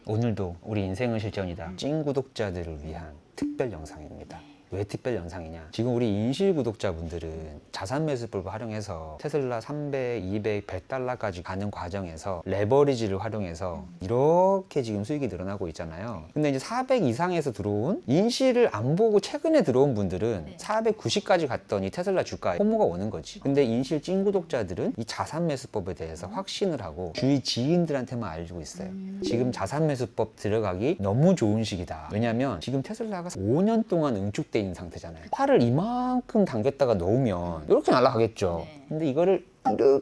오늘도 우리 인생은 실전이다 찐 구독자들을 위한 특별 영상입니다. 왜 특별 영상이냐? 지금 우리 인실 구독자분들은 자산 매수법을 활용해서 테슬라 300, 200, 100달러까지 가는 과정에서 레버리지를 활용해서 이렇게 지금 수익이 늘어나고 있잖아요. 근데 이제 400 이상에서 들어온 인실을 안 보고 최근에 들어온 분들은 490까지 갔더니 테슬라 주가에 포모가 오는 거지. 근데 인실 찐 구독자들은 이 자산 매수법에 대해서 확신을 하고 주위 지인들한테만 알고 있어요. 지금 자산 매수법 들어가기 너무 좋은 시기다. 왜냐면 지금 테슬라가 5년 동안 응축돼 있는 상태잖아요. 팔을 이만큼 당겼다가 놓으면 이렇게 날아가겠죠. 근데 이거를 이렇게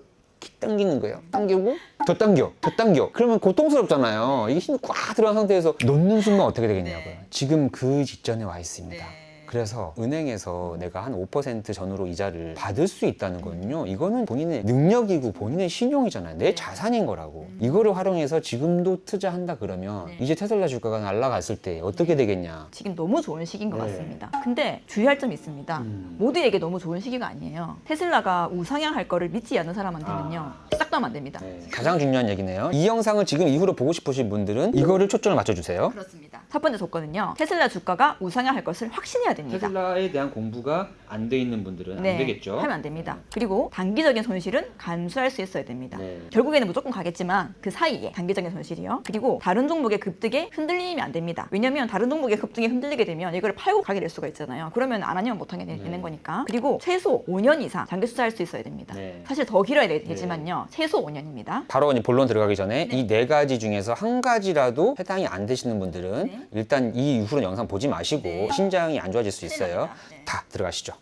당기는 거예요. 당기고 더 당겨, 더 당겨. 그러면 고통스럽잖아요. 이게 힘이 꽉 들어간 상태에서 놓는 순간 어떻게 되겠냐고요. 지금 그 직전에 와 있습니다. 그래서 은행에서 내가 한 5% 전후로 이자를 받을 수 있다는 거는요, 이거는 본인의 능력이고 본인의 신용이잖아요. 내 자산인 거라고. 이거를 활용해서 지금도 투자한다 그러면 이제 테슬라 주가가 날아갔을 때 어떻게 되겠냐. 지금 너무 좋은 시기인 것 같습니다. 근데 주의할 점이 있습니다. 모두에게 너무 좋은 시기가 아니에요. 테슬라가 우상향할 거를 믿지 않는 사람한테는요, 싹 다 하면 안 됩니다. 가장 중요한 얘기네요. 이 영상을 지금 이후로 보고 싶으신 분들은 이거를 초점을 맞춰주세요. 그렇습니다. 첫 번째 조건은요, 테슬라 주가가 우상향할 것을 확신해야 됩니다. 테슬라에 대한 공부가 안 돼 있는 분들은 안 되겠죠. 하면 안 됩니다. 그리고 단기적인 손실은 감수할 수 있어야 됩니다. 결국에는 무조건 가겠지만 그 사이에 단기적인 손실이요. 그리고 다른 종목의 급등에 흔들리면 안 됩니다. 왜냐면 다른 종목의 급등에 흔들리게 되면 이걸 팔고 가게 될 수가 있잖아요. 그러면 안 하면 못 하게 되는 거니까. 그리고 최소 5년 이상 장기 투자할 수 있어야 됩니다. 사실 더 길어야 되지만요, 최소 5년입니다. 바로 본론 들어가기 전에 이 네 가지 중에서 한 가지라도 해당이 안 되시는 분들은 일단 이 이후로 영상 보지 마시고 신장이 안 좋아질 수 있어요. 다 들어가시죠.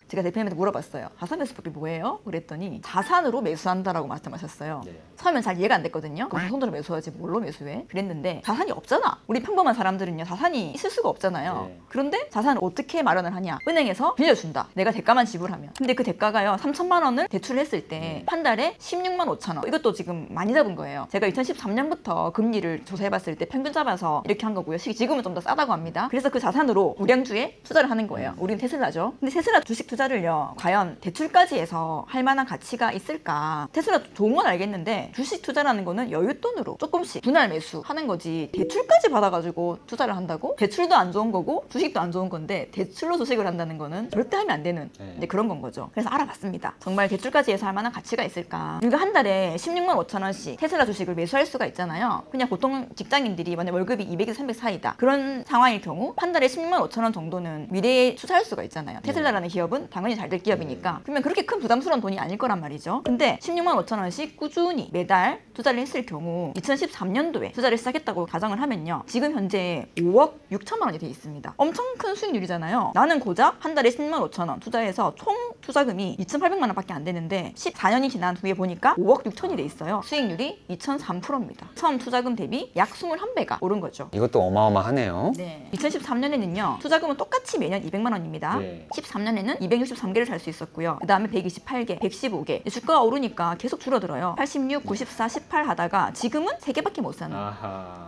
제가 대표님한테 물어봤어요. 자산 매수법이 뭐예요? 그랬더니 자산으로 매수한다라고 말씀하셨어요. 처음엔 잘 이해가 안 됐거든요. 그럼 자산으로 매수하지 뭘로 매수해? 그랬는데 자산이 없잖아. 우리 평범한 사람들은요, 자산이 있을 수가 없잖아요. 그런데 자산을 어떻게 마련을 하냐? 은행에서 빌려준다. 내가 대가만 지불하면. 근데 그 대가가요, 3천만 원을 대출을 했을 때 한 달에 16만 5천 원. 이것도 지금 많이 잡은 거예요. 제가 2013년부터 금리를 조사해봤을 때 평균 잡아서 이렇게 한 거고요. 지금은 좀 더 싸다고 합니다. 그래서 그 자산으로 우량주에 투자를 하는 거예요. 우리는 테슬라죠. 근데 테슬라 주식 투자를요, 과연 대출까지 해서 할 만한 가치가 있을까? 테슬라 좋은 건 알겠는데 주식 투자라는 거는 여윳돈으로 조금씩 분할 매수하는 거지, 대출까지 받아가지고 투자를 한다고? 대출도 안 좋은 거고 주식도 안 좋은 건데 대출로 주식을 한다는 거는 절대 하면 안 되는 이제 그런 건 거죠. 그래서 알아봤습니다. 정말 대출까지 해서 할 만한 가치가 있을까? 우리가 한 달에 16만 5천 원씩 테슬라 주식을 매수할 수가 있잖아요. 그냥 보통 직장인들이 만약 월급이 200에서 300 사이다, 그런 상황일 경우 한 달에 16만 5천 원 정도는 미래에 투자할 수가 있잖아요. 테슬라라는 기업은 당연히 잘 될 기업이니까. 그러면 그렇게 큰 부담스러운 돈이 아닐 거란 말이죠. 근데 16만 5천 원씩 꾸준히 매달 투자를 했을 경우 2013년도에 투자를 시작했다고 가정을 하면요, 지금 현재 5억 6천만 원이 돼 있습니다. 엄청 큰 수익률이잖아요. 나는 고작 한 달에 16만 5천 원 투자해서 총 투자금이 2,800만 원밖에 안 되는데 14년이 지난 후에 보니까 5억 6천이 돼 있어요. 수익률이 2,003%입니다. 처음 투자금 대비 약 21배가 오른 거죠. 이것도 어마어마하네요. 2013년에는요, 투자금은 똑같이 매년 200만 원입니다. 13년에는 263개를 살 수 있었고요. 그 다음에 128개, 115개. 주가가 오르니까 계속 줄어들어요. 86, 94, 18 하다가 지금은 3개밖에 못 사는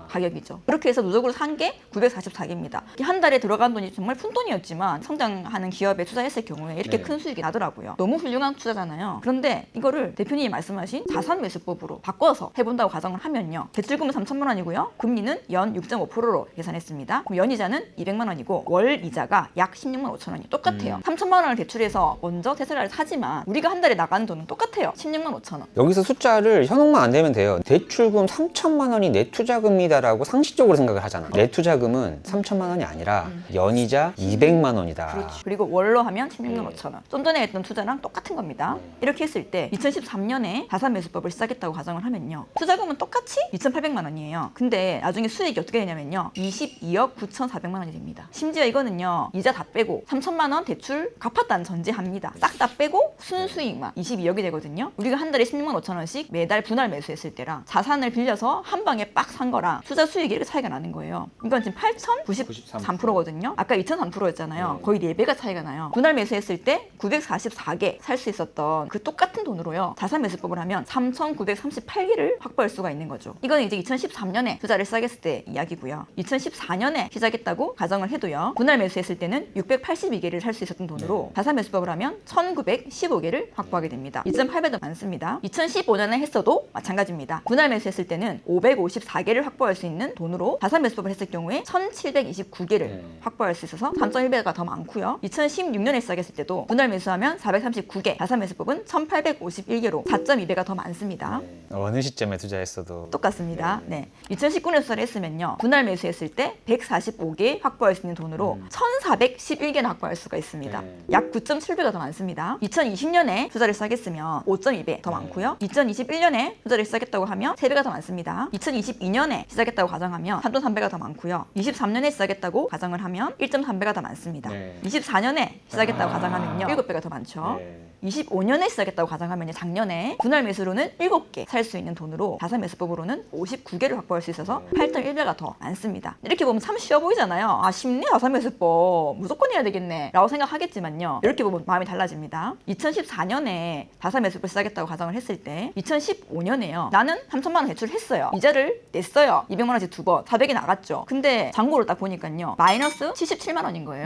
가격이죠. 그렇게 해서 누적으로 산 게 944개입니다. 한 달에 들어간 돈이 정말 푼돈이었지만 성장하는 기업에 투자했을 경우에 이렇게 큰 수익이 나더라고요. 너무 훌륭한 투자잖아요. 그런데 이거를 대표님이 말씀하신 자산 매수법으로 바꿔서 해본다고 가정을 하면요, 대출금은 3천만 원이고요. 금리는 연 6.5%로 계산했습니다. 그럼 연이자는 200만 원이고 월 이자가 약 16만 5천 원이 똑같아요. 3천만 원을 대출해서 먼저 테슬라를 사지만 우리가 한 달에 나가는 돈은 똑같아요. 16만 5천 원. 여기서 숫자를 현혹만 안 되면 돼요. 대출금 3천만 원이 내 투자금이다라고 상식적으로 생각을 하잖아. 내 투자금은 3천만 원이 아니라 연이자 200만 원이다. 그렇죠. 그리고 월로 하면 16만 5천 원. 좀 전에 했던 투자랑 똑같은 겁니다. 이렇게 했을 때 2013년에 자산 매수법을 시작했다고 가정을 하면요, 투자금은 똑같이 2,800만 원이에요. 근데 나중에 수익이 어떻게 되냐면요, 22억 9,400만 원이 됩니다. 심지어 이거는요, 이자 다 빼고 3천만 원 대출 갚았다는 전제합니다. 싹 다 빼고 순수익만 22억이 되거든요. 우리가 한 달에 16만 5천 원씩 매달 분할 매수했을 때랑 자산을 빌려서 한 방에 빡 산 거랑 투자 수익이 이렇게 차이가 나는 거예요. 이건 지금 8,093%거든요. 아까 2,003%였잖아요. 거의 4배가 차이가 나요. 분할 매수했을 때 944개 살 수 있었던 그 똑같은 돈으로요, 자산 매수법을 하면 3,938개를 확보할 수가 있는 거죠. 이거는 이제 2013년에 투자를 시작했을 때 이야기고요. 2014년에 시작했다고 가정을 해도요, 분할 매수했을 때는 682개를 살 수 있었던 돈으로 자산 매수법을 하면 1915개를 확보하게 됩니다. 2,800도 많습니다. 2015년에 했어도 마찬가지입니다. 분할 매수했을 때는 554개를 확보할 수 있는 돈으로 자산 매수법을 했을 경우에 1,729개를 확보할 수 있어서 3.1배가 더 많고요. 2016년에 시작했을 때도 분할 매수하면 439개, 자산 매수법은 1,851개로 4.2배가 더 많습니다. 어느 시점에 투자했어도 똑같습니다. 네. 2019년 투자를 했으면요. 분할 매수했을 때 145개 확보할 수 있는 돈으로 1,411개나 확보할 수가 있습니다. 약 9.7배가 더 많습니다. 2020년에 투자를 시작했으면 5.2배 더 많고요. 2021년에 투자를 시작했다고 하면 3배가 더 많습니다. 2022년에 시작했다고 가정하면 3.3배가 더 많고요. 23년에 시작했다고 가정을 하면 1.3배가 더 많습니다. 24년에 시작했다고 가정하면요. 7배가 더 많죠. 25년에 시작했다고 가정하면 작년에 분할 매수로는 7개 살 수 있는 돈으로 자산 매수법으로는 59개를 확보할 수 있어서 8.1배가 더 많습니다. 이렇게 보면 참 쉬워 보이잖아요. 아, 쉽네 자산 매수법 무조건 해야 되겠네 라고 생각하겠지만요. 이렇게 보면 마음이 달라집니다. 2014년에 자산 매수법을 시작했다고 가정을 했을 때 2015년에요. 나는 3천만 원 대출을 했어요. 이자를 냈어요. 200만 원씩 2번 400이 나갔죠. 근데 잔고를 딱 보니까요. 마이너스 77만 원인 거예요.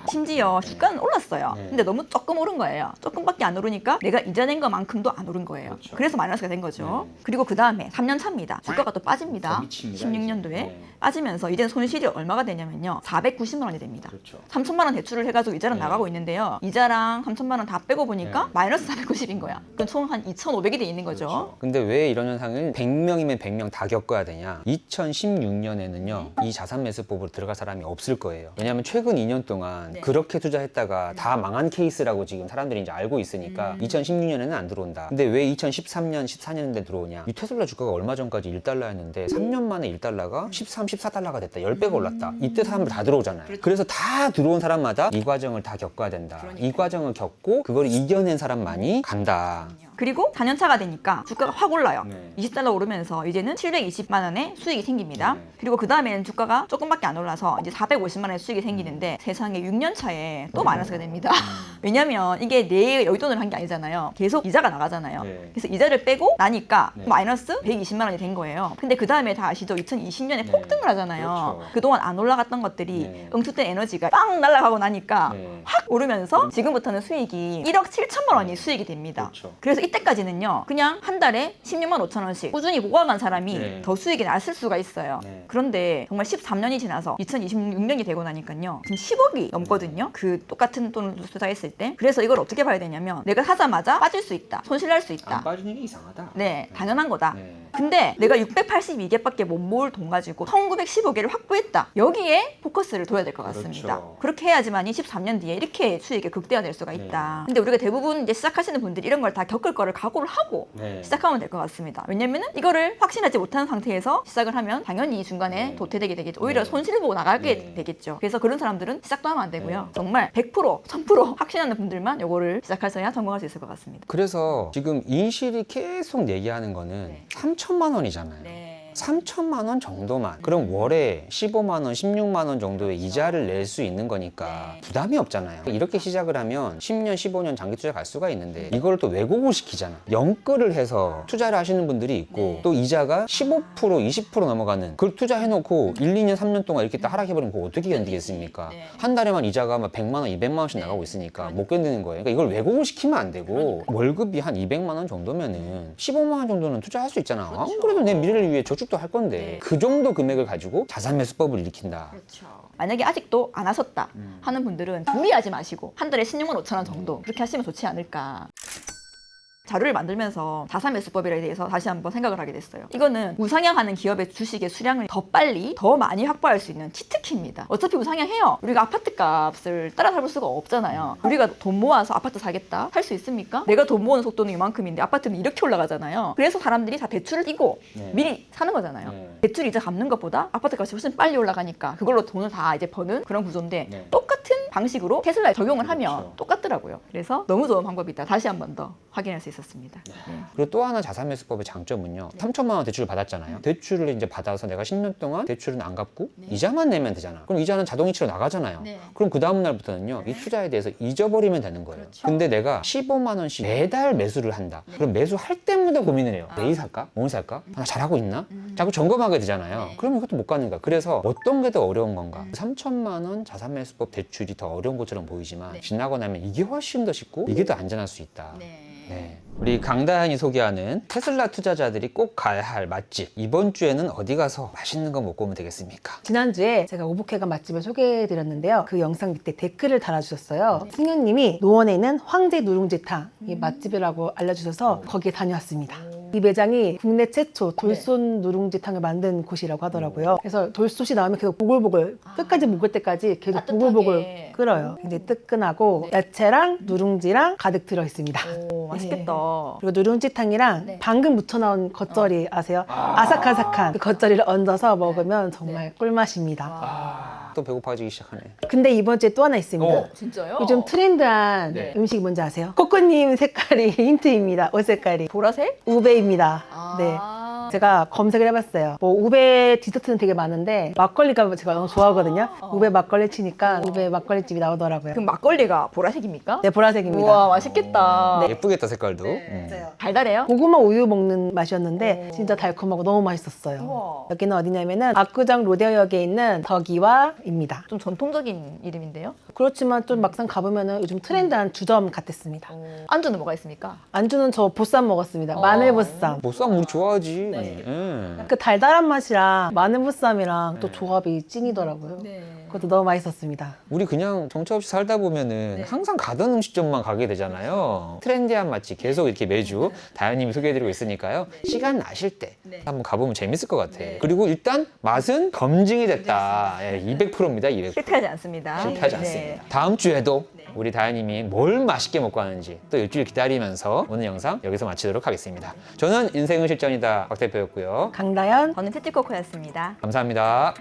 심지어 주가는 올랐어요. 근데 너무 조금 오른 거예요. 조금밖에 안 오르니까 내가 이자 낸 것만큼도 안 오른 거예요. 그렇죠. 그래서 마이너스가 된 거죠. 그리고 그 다음에 3년 차입니다. 주가가 또 빠집니다. 16년도에 빠지면서 이제는 손실이 얼마가 되냐면요. 490만 원이 됩니다. 3천만 원 대출을 해가지고 이자는 나가고 있는데요. 이자랑 3천만 원 다 빼고 보니까 마이너스 490인 거야. 그럼 총 한 2,500이 돼 있는 거죠. 근데 왜 이런 현상을 100명이면 100명 다 겪어야 되냐? 2016년에는요. 이 자산 매수법으로 들어갈 사람이 없을 거예요. 왜냐하면 최근 2년 동안 그렇게 투자했다가 다 망한 케이스라고 지금 사람들이 이제 알고 있으니까 2016년에는 안 들어온다. 근데 왜 2013년, 14년인데 들어오냐? 이 테슬라 주가가 얼마 전까지 1달러였는데 3년 만에 1달러가 13, 14달러가 됐다. 10배가 올랐다. 이때 사람들 다 들어오잖아요. 그래서 다 들어온 사람마다 이 과정을 다 겪어야 된다. 이 과정을 겪고 그걸 이겨낸 사람만이 간다. 그리고 4년차가 되니까 주가가 확 올라요. 20달러 오르면서 이제는 720만 원의 수익이 생깁니다. 그리고 그 다음에는 주가가 조금밖에 안 올라서 이제 450만 원의 수익이 생기는데 세상에 6년차에 또 마이너스가 됩니다. 왜냐면 이게 내 여윳돈을 한 게 아니잖아요. 계속 이자가 나가잖아요. 그래서 이자를 빼고 나니까 마이너스 120만 원이 된 거예요. 근데 그 다음에 다 아시죠? 2020년에 폭등을 하잖아요. 그동안 안 올라갔던 것들이 응축된 에너지가 빵 날아가고 나니까 확 오르면서 지금부터는 수익이 1억 7천만 원이 수익이 됩니다. 그래서 이때까지는요. 그냥 한 달에 16만 5천 원씩 꾸준히 모아간 사람이 더 수익이 났을 수가 있어요. 그런데 정말 13년이 지나서 2026년이 되고 나니까요. 지금 10억이 넘거든요. 그 똑같은 돈을 투자했을 때. 그래서 이걸 어떻게 봐야 되냐면 내가 사자마자 빠질 수 있다. 손실날 수 있다. 안 빠지는 게 이상하다. 네, 당연한 거다. 근데 내가 682개밖에 못 모을 돈 가지고 1915개를 확보했다. 여기에 포커스를 둬야 될 것 같습니다. 그렇게 해야지만이 13년 뒤에 이렇게 수익이 극대화될 수가 있다. 근데 우리가 대부분 이제 시작하시는 분들이 이런 걸 다 겪을 거를 각오를 하고 시작하면 될 것 같습니다. 왜냐면은 이거를 확신하지 못한 상태에서 시작을 하면 당연히 중간에 도태되게 되겠죠. 오히려 손실을 보고 나가게 되겠죠. 그래서 그런 사람들은 시작도 하면 안 되고요. 정말 100%, 1000% 확신하는 분들만 이거를 시작해서야 성공할 수 있을 것 같습니다. 그래서 지금 인실이 계속 얘기하는 거는 3천만 원이잖아요. 3천만 원 정도만. 그럼 월에 15만 원, 16만 원 정도의 이자를 낼 수 있는 거니까 부담이 없잖아요. 이렇게 시작을 하면 10년, 15년 장기 투자 갈 수가 있는데 이걸 또 왜곡을 시키잖아. 연끌을 해서 투자를 하시는 분들이 있고 또 이자가 15%, 20% 넘어가는 그걸 투자해놓고 1, 2년, 3년 동안 이렇게 딱 하락해버리면 그거 어떻게 견디겠습니까? 한 달에만 이자가 막 100만 원, 200만 원씩 나가고 있으니까 못 견디는 거예요. 그러니까 이걸 왜곡을 시키면 안 되고 월급이 한 200만 원 정도면은 15만 원 정도는 투자할 수 있잖아. 안 그래도 내 미래를 위해 저축도 할 건데 그 정도 금액을 가지고 자산 매수법을 일으킨다. 만약에 아직도 안 하셨다 하는 분들은 무리하지 마시고 한 달에 16만 5천 원 정도 그렇게 하시면 좋지 않을까. 자료를 만들면서 자산 매수법에 대해서 다시 한번 생각을 하게 됐어요. 이거는 우상향하는 기업의 주식의 수량을 더 빨리 더 많이 확보할 수 있는 치트키입니다. 어차피 우상향해요. 우리가 아파트 값을 따라 잡을 수가 없잖아요. 우리가 돈 모아서 아파트 사겠다? 할 수 있습니까? 내가 돈 모으는 속도는 이만큼인데 아파트는 이렇게 올라가잖아요. 그래서 사람들이 다 대출을 띄고 미리 사는 거잖아요. 대출 이자 갚는 것보다 아파트 값이 훨씬 빨리 올라가니까 그걸로 돈을 다 이제 버는 그런 구조인데 똑같은 방식으로 테슬라에 적용을 하면 똑같더라고요. 그래서 너무 좋은 방법이다. 다시 한 번 더 확인할 수 있었습니다. 그리고 또 하나 자산 매수법의 장점은요. 3천만 원 대출을 받았잖아요. 대출을 이제 받아서 내가 10년 동안 대출은 안 갚고 이자만 내면 되잖아. 그럼 이자는 자동이체로 나가잖아요. 그럼 그 다음 날부터는요. 이 투자에 대해서 잊어버리면 되는 거예요. 근데 내가 15만 원씩 매달 매수를 한다. 그럼 매수할 때마다 고민을 해요. 내일 살까? 오늘 살까? 나 잘하고 있나? 자꾸 점검하게 되잖아요. 네. 그럼 이것도 못 가는 거야. 그래서 어떤 게 더 어려운 건가? 3천만 원 자산매수법 대출이 더 어려운 것처럼 보이지만 네. 지나고 나면 이게 훨씬 더 쉽고 이게 더 안전할 수 있다. 네. 네. 우리 강다현이 소개하는 테슬라 투자자들이 꼭 가야 할 맛집. 이번 주에는 어디 가서 맛있는 거 먹고 오면 되겠습니까? 지난주에 제가 오복회관 맛집을 소개해드렸는데요. 그 영상 밑에 댓글을 달아주셨어요. 승현님이 노원에 있는 황제 누룽지탕 이 맛집이라고 알려주셔서 거기에 다녀왔습니다. 이 매장이 국내 최초 돌솥 누룽지탕을 만든 곳이라고 하더라고요. 그래서 돌솥이 나오면 계속 보글보글 끝까지 먹을 때까지 계속 따뜻하게. 보글보글 끓어요. 굉장히 뜨끈하고 야채랑 누룽지랑 가득 들어있습니다. 오, 맛있겠다. 그리고 누룽지탕이랑 네. 방금 묻혀나온 겉절이 아세요? 아삭아삭한 그 겉절이를 얹어서 먹으면 정말 꿀맛입니다. 또 배고파지기 시작하네. 근데 이번 주에 또 하나 있습니다. 진짜요? 요즘 트렌드한 네. 음식이 뭔지 아세요? 코코님 색깔이 힌트입니다. 옷 색깔이. 보라색? 우베입니다. 네. 아. 제가 검색을 해봤어요. 뭐 우베 디저트는 되게 많은데 막걸리가 제가 너무 좋아하거든요. 우베 막걸리 치니까 우베 막걸리집이 나오더라고요. 그럼 막걸리가 보라색입니까? 네, 보라색입니다. 우와, 맛있겠다. 예쁘겠다 색깔도. 달달해요? 고구마 우유 먹는 맛이었는데 진짜 달콤하고 너무 맛있었어요. 우와. 여기는 어디냐면은 압구정 로데오역에 있는 더기와입니다. 좀 전통적인 이름인데요? 그렇지만 좀 막상 가보면은 요즘 트렌드한 주점 같았습니다. 안주는 뭐가 있습니까? 안주는 저 보쌈 먹었습니다. 마늘 보쌈. 보쌈 우리 좋아하지. 네. 그 달달한 맛이랑 마늘 보쌈이랑 또 조합이 찐이더라고요. 네. 그것도 너무 맛있었습니다. 우리 그냥 정처 없이 살다 보면은 항상 가던 음식점만 가게 되잖아요. 트렌디한 맛집 계속 이렇게 매주 다현님이 소개해드리고 있으니까요. 시간 나실 때 한번 가보면 재밌을 것 같아. 그리고 일단 맛은 검증이 됐다. 200%입니다. 200%. 실패하지 않습니다. 실패하지 않습니다. 다음 주에도 우리 다현님이 뭘 맛있게 먹고 하는지 또 일주일 기다리면서 오늘 영상 여기서 마치도록 하겠습니다. 저는 인생은 실전이다 박 대표였고요. 강다현 저는 채찍코코였습니다. 감사합니다.